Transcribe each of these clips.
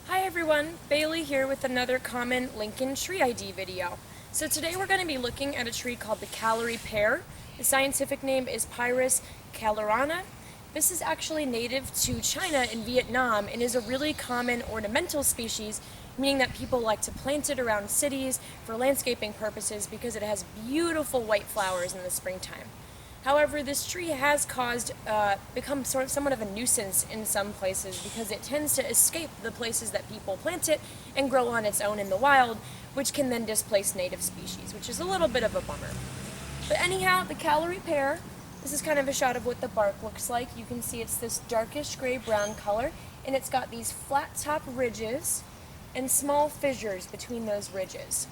Hi everyone, Bailey here with another common Lincoln tree ID video. So today we're going to be looking at a tree called the Callery pear. The scientific name is Pyrus calleryana. This is actually native to China and Vietnam and is a really common ornamental species, meaning that people like to plant it around cities for landscaping purposes because it has beautiful white flowers in the springtime. However, this tree has become somewhat of a nuisance in some places because it tends to escape the places that people plant it and grow on its own in the wild, which can then displace native species, which is a little bit of a bummer. But anyhow, the Callery pear, this is kind of a shot of what the bark looks like. You can see it's this darkish gray-brown color, and it's got these flat top ridges and small fissures between those ridges.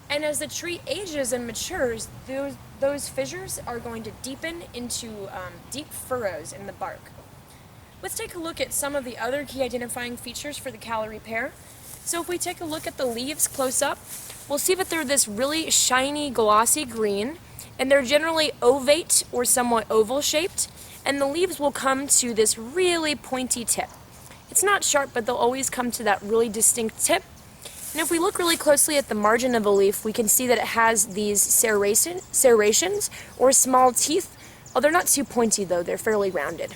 And as the tree ages and matures, those fissures are going to deepen into deep furrows in the bark. Let's take a look at some of the other key identifying features for the Callery pear. So if we take a look at the leaves close up, we'll see that they're this really shiny, glossy green, and they're generally ovate or somewhat oval shaped, and the leaves will come to this really pointy tip. It's not sharp, but they'll always come to that really distinct tip. And if we look really closely at the margin of a leaf, we can see that it has these serrations, or small teeth. Oh, they're not too pointy though, they're fairly rounded.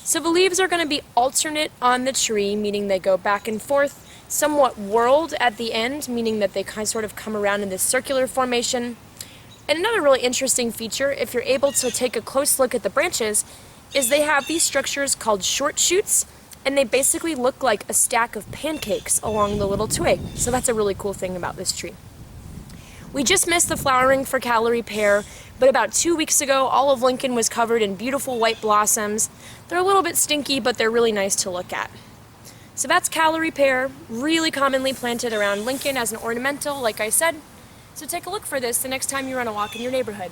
So the leaves are going to be alternate on the tree, meaning they go back and forth, somewhat whorled at the end, meaning that they sort of come around in this circular formation. And another really interesting feature, if you're able to take a close look at the branches, is they have these structures called short shoots, and they basically look like a stack of pancakes along the little twig. So that's a really cool thing about this tree. We just missed the flowering for Callery pear, but about 2 weeks ago, all of Lincoln was covered in beautiful white blossoms. They're a little bit stinky, but they're really nice to look at. So that's Callery pear, really commonly planted around Lincoln as an ornamental, like I said. So take a look for this the next time you're on a walk in your neighborhood.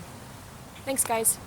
Thanks, guys.